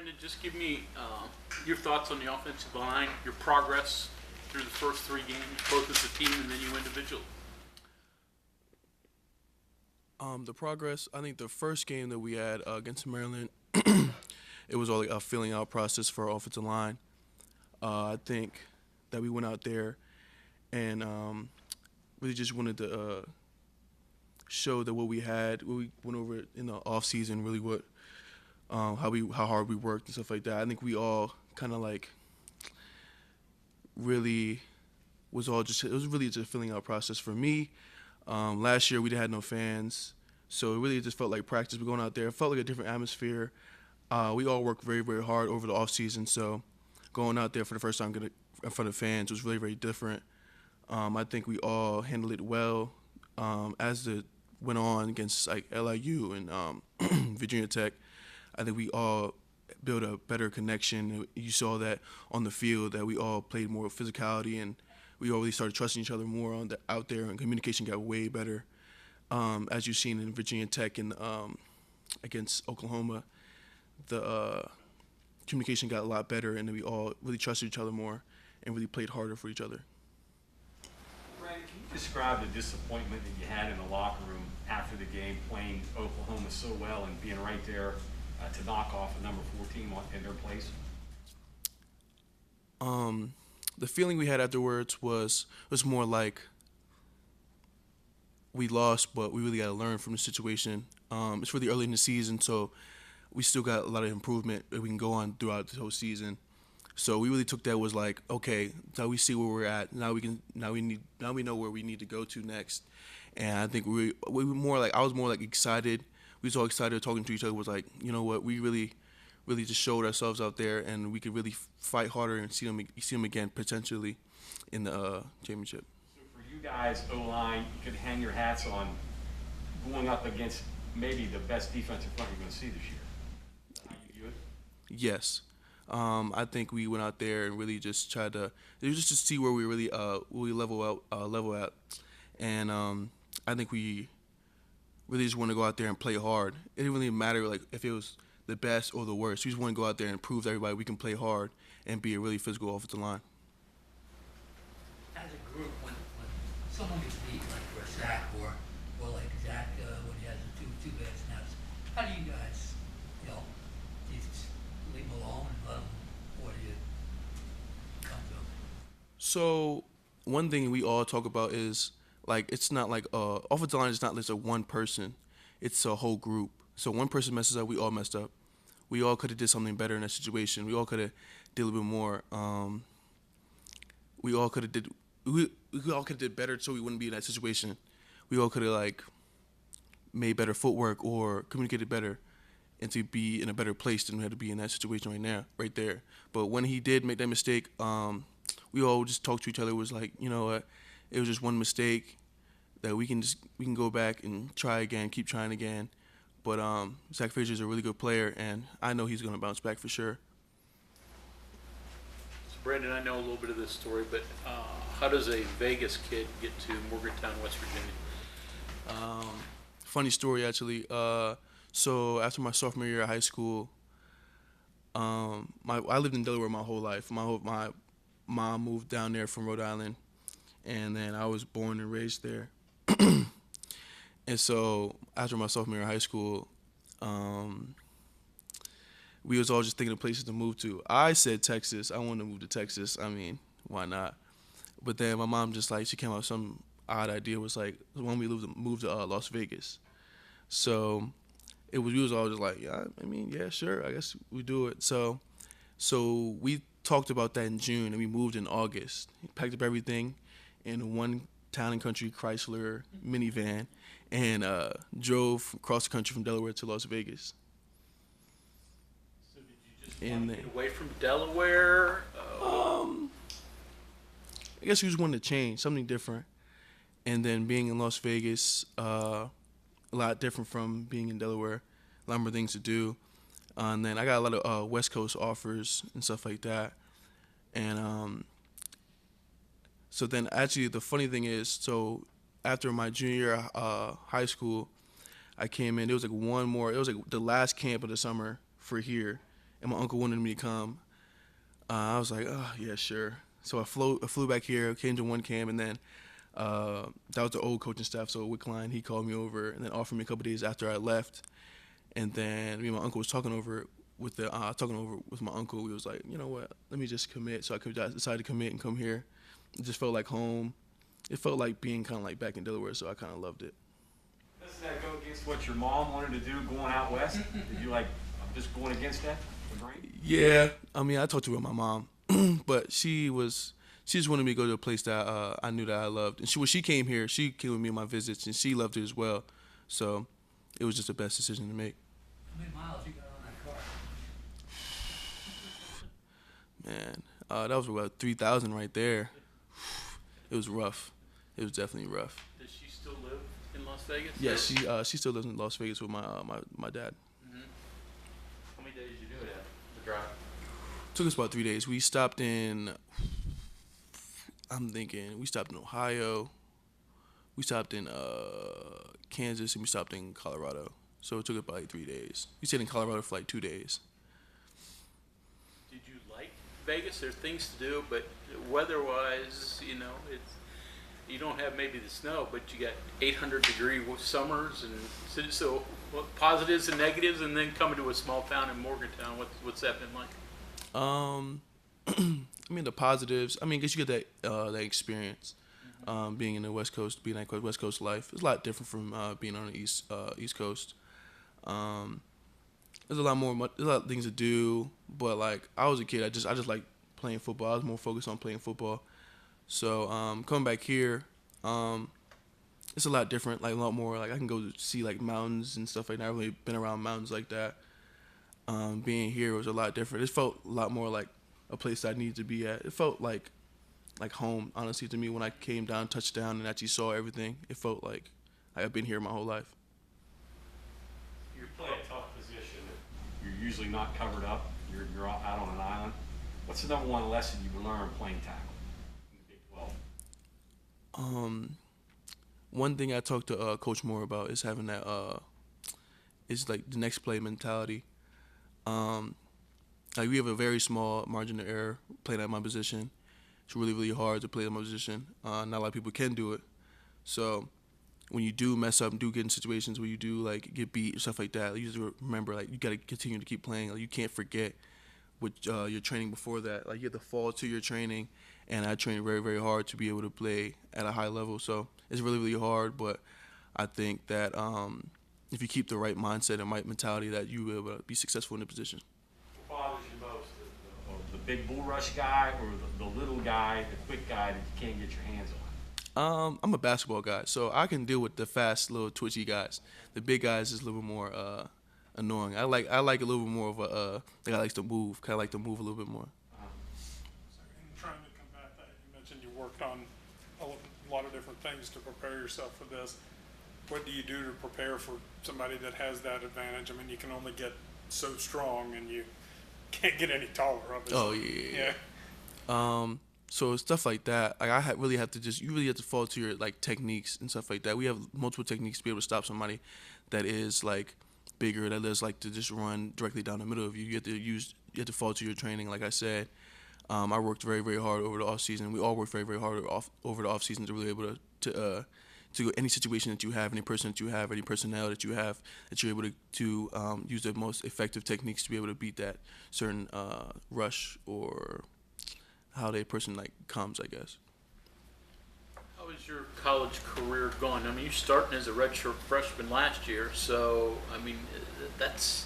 Brandon, just give me your thoughts on the offensive line, your progress through the first three games, both as a team and then you individually. The progress. I think the first game that we had against Maryland, it was all like a filling out process for our offensive line. I think that we went out there and really just wanted to show that what we had, what we went over in the off season, really what how hard we worked and stuff like that. I think we all kind of like really was all just it was really just a filling out process for me. Last year we had no fans, so it really just felt like practice. We're going out there, it felt like a different atmosphere. We all worked very, very hard over the off season, so going out there for the first time in front of fans was really, very different. I think we all handled it well. As it went on against like LIU and Virginia Tech, I think we all built a better connection. You saw that on the field that we all played more physicality and we all really started trusting each other more out there, and communication got way better. As you've seen in Virginia Tech and against Oklahoma, the communication got a lot better, and we all really trusted each other more and really played harder for each other. Brandon, can you describe the disappointment that you had in the locker room after the game, playing Oklahoma so well and being right there to knock off a number 4 team in their place? The feeling we had afterwards was more like we lost, but we really got to learn from the situation. It's really early in the season, so we still got a lot of improvement that we can go on throughout the whole season. So we really took that was like, okay, now we see where we're at. Now we know where we need to go to next. And I think we were more like, I was more like excited. We was all excited talking to each other. Was like, you know what, we really just showed ourselves out there, and we could really fight harder and see them again potentially in the championship. So for you guys, O-line, you could hang your hats on going up against maybe the best defensive front you're going to see this year. How you view it? Yes. I think we went out there and really just tried to just to see where we really level at, and I think we really just want to go out there and play hard. It didn't really matter like if it was the best or the worst. We just want to go out there and prove to everybody we can play hard and be a really physical offensive line. As a group, when someone gets beat like for a sack or like Zach when he has the two bad snaps, how do you guys, do you just leave them alone and let them, or do you come to them? So one thing we all talk about is like it's not like offensive line is not just a one person, it's a whole group. So one person messes up, we all messed up. We all could have did something better in that situation. We all could have did a little bit more. We all could have did better so we wouldn't be in that situation. We all could have like made better footwork or communicated better and to be in a better place than we had to be in that situation right there. But when he did make that mistake, we all just talked to each other. It was like, you know what, it was just one mistake that we can go back and try again, keep trying again. But Zach Frazier is a really good player, and I know he's going to bounce back for sure. So Brandon, I know a little bit of this story, but how does a Vegas kid get to Morgantown, West Virginia? Funny story, actually. So after my sophomore year of high school, I lived in Delaware my whole life. My mom moved down there from Rhode Island, and then I was born and raised there. And so after my sophomore year of high school, we was all just thinking of places to move to. I said Texas. I wanted to move to Texas. I mean, why not? But then my mom just like, she came up with some odd idea. Was like, when we moved to Las Vegas. So we was all just like, yeah, I mean, yeah, sure, I guess we do it. So we talked about that in June, and we moved in August. Packed up everything in one Town and Country Chrysler minivan, and drove across the country from Delaware to Las Vegas. So did you just want to get away from Delaware? I guess we just wanted to change, something different. And then being in Las Vegas, a lot different from being in Delaware, a lot more things to do. And then I got a lot of West Coast offers and stuff like that. And so then actually the funny thing is, so after my junior year of high school, I came in. It was like one more. It was like the last camp of the summer for here, and my uncle wanted me to come. I was like, oh yeah, sure. So I flew back here, came to one camp, and then that was the old coaching staff. So Wick Klein, he called me over and then offered me a couple days after I left. And then me and my uncle was talking over with my uncle. We was like, you know what? Let me just commit. So I decided to commit and come here. It just felt like home. It felt like being kind of like back in Delaware. So I kind of loved it. Doesn't that go against what your mom wanted to do going out west? Did you like just going against that? Agreeing? Yeah, I mean, I talked to her with my mom, but she just wanted me to go to a place that I knew that I loved. And when she came here, she came with me on my visits, and she loved it as well. So it was just the best decision to make. How many miles you got on that car? Man, that was about 3,000 right there. It was rough. It was definitely rough. Does she still live in Las Vegas? Yeah, she still lives in Las Vegas with my dad. How many days did you do it at, the drive? Took us about 3 days. We stopped in, we stopped in Ohio, we stopped in Kansas, and we stopped in Colorado. So it took about like 3 days. We stayed in Colorado for like 2 days. Did you like Vegas? There's things to do, but weather-wise, you don't have maybe the snow, but you got 800-degree summers, and so positives and negatives, and then coming to a small town in Morgantown. What's that been like? I mean, the positives. I mean, I guess you get that experience, being in the West Coast, being that West Coast life. It's a lot different from being on the East Coast. There's a lot of things to do, but like I was a kid, I just like playing football. I was more focused on playing football. So coming back here, it's a lot different. Like a lot more. Like I can go see like mountains and stuff like that. I've really been around mountains like that. Being here was a lot different. It felt a lot more like a place I needed to be at. It felt like home, honestly, to me. When I came down, touched down, and actually saw everything, it felt like I've been here my whole life. You play a tough position. You're usually not covered up. You're out on an island. What's the number one lesson you learned playing tackle in the Big 12? One thing I talked to Coach Moore about is having that is like the next play mentality. Like we have a very small margin of error playing at my position. It's really, really hard to play at my position. Not a lot of people can do it. So when you do mess up and do get in situations where you do like get beat or stuff like that, you just remember like you got to continue to keep playing. Like you can't forget what your training before that. Like you have to fall to your training, and I trained very, very hard to be able to play at a high level. So it's really, really hard, but I think that if you keep the right mindset and right mentality, that you will be able to be successful in the position. What bothers you most, the big bull rush guy or the little guy, the quick guy that you can't get your hands on? I'm a basketball guy, so I can deal with the fast, little twitchy guys. The big guys is a little bit more annoying. I like a little bit more of a guy likes to move. Kind of like to move a little bit more. So in trying to combat that, you mentioned you worked on a lot of different things to prepare yourself for this. What do you do to prepare for somebody that has that advantage? I mean, you can only get so strong, and you can't get any taller, obviously. Oh yeah. So stuff like that, like you really have to fall to your like techniques and stuff like that. We have multiple techniques to be able to stop somebody that is like bigger, that is like to just run directly down the middle of you. You have to fall to your training, like I said. I worked very, very hard over the off season. We all worked very, very hard over the off season to really able to any situation that you have, any person that you have, any personnel that you have, that you're able to use the most effective techniques to be able to beat that certain rush or how that person like comes, I guess. How has your college career gone? I mean, you starting as a redshirt freshman last year, so I mean, that's.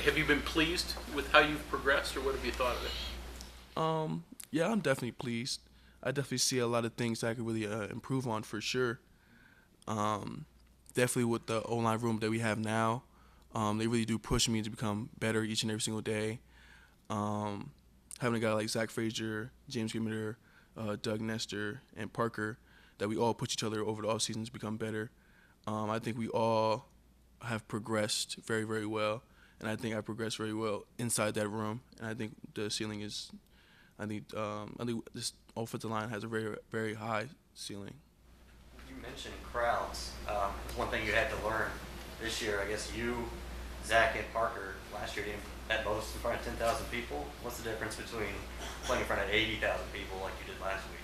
Have you been pleased with how you've progressed, or what have you thought of it? Yeah, I'm definitely pleased. I definitely see a lot of things that I could really improve on for sure. Definitely with the O-line room that we have now, they really do push me to become better each and every single day. Having a guy like Zach Frazier, James Gimmitter, Doug Nestor, and Parker, that we all push each other over the off season to become better. I think we all have progressed very, very well, and I think I progressed very well inside that room. And I think the ceiling is, I think this offensive line has a very, very high ceiling. You mentioned crowds. It's one thing you had to learn this year. I guess you Zach and Parker last year, at most in front of 10,000 people. What's the difference between playing in front of 80,000 people like you did last week?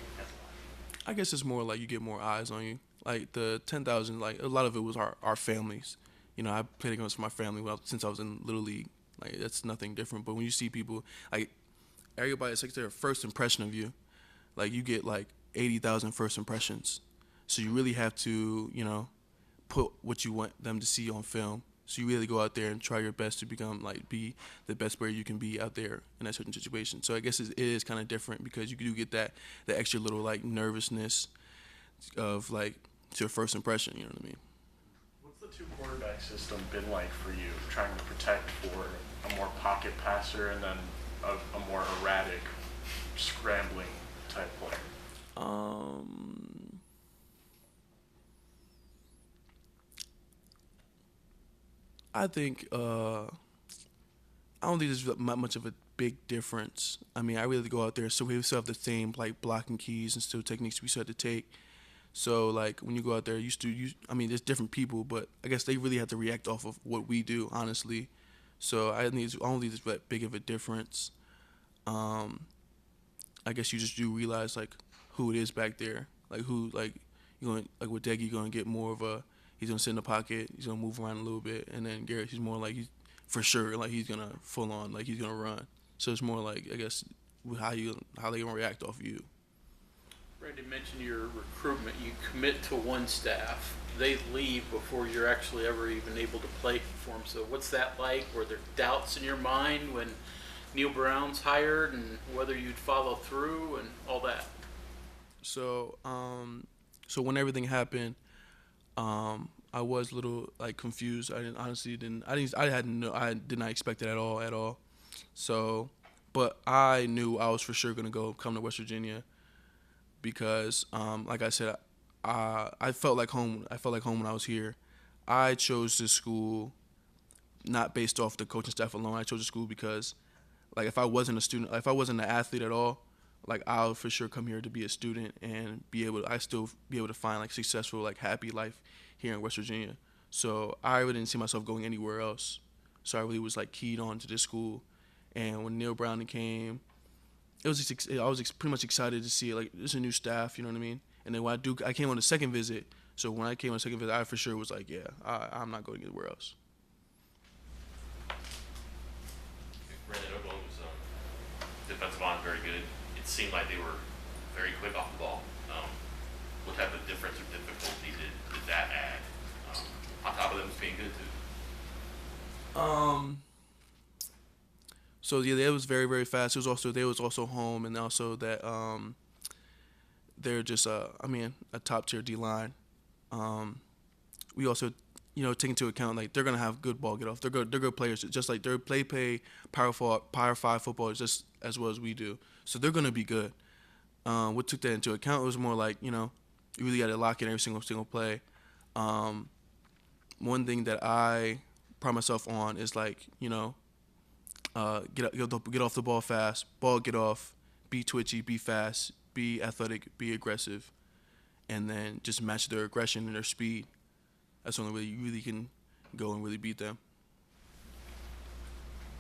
I guess it's more like you get more eyes on you. Like the 10,000, like a lot of it was our families. You know, I played against my family since I was in Little League. Like that's nothing different. But when you see people, like everybody, it's like their first impression of you. Like you get like 80,000 first impressions. So you really have to, you know, put what you want them to see on film. So you really go out there and try your best to be the best player you can be out there in that certain situation. So I guess it is kind of different because you do get that extra little like nervousness of like it's your first impression. You know what I mean? What's the two quarterback system been like for you, trying to protect for a more pocket passer and then a more erratic, scrambling type player? I think I don't think there's much of a big difference. I mean, I really go out there, so we still have the same like blocking keys and still techniques we still have to take. So like when you go out there, I mean, there's different people, but I guess they really have to react off of what we do, honestly. So I don't think there's that big of a difference. I guess you just do realize like who it is back there, like who like you're going like with Deggy, you're gonna get more of a he's gonna sit in the pocket, he's gonna move around a little bit, and then Garrett he's more like he's for sure like he's gonna full on like he's gonna run. So it's more like I guess how they gonna react off you. Randy mentioned your recruitment. You commit to one staff. They leave before you're actually ever even able to play for them. So what's that like? Were there doubts in your mind when Neil Brown's hired and whether you'd follow through and all that? So so when everything happened, I was a little like confused. I did not expect it at all. So, but I knew I was for sure gonna come to West Virginia because, like I said, I felt like home. I felt like home when I was here. I chose this school not based off the coaching staff alone. I chose the school because, like, if I wasn't a student, if I wasn't an athlete at all, like I'll for sure come here to be a student and still be able to find like successful, like happy life here in West Virginia. So I really didn't see myself going anywhere else. So I really was like keyed on to this school. And when Neil Brown came, I was pretty much excited to see it. Like there's a new staff, you know what I mean. And then when I came on the second visit. So when I came on the second visit, I for sure was like, yeah, I'm not going anywhere else. Brandon Oklahoma was defensive line very good. It seemed like they were very quick off the ball. What type of difference or difficulty did that add? On top of them being good too. So yeah, it was very very fast. They was also home, and also that they're just a top tier D line. We also take into account like they're gonna have good ball get off. They're good players, just like they play Power 5 football just as well as we do. So they're gonna be good. What took that into account was more like you really got to lock in every single play. One thing that I pride myself on is like get off the ball fast, get off, be twitchy, be fast, be athletic, be aggressive, and then just match their aggression and their speed. That's the only way you really can go and really beat them.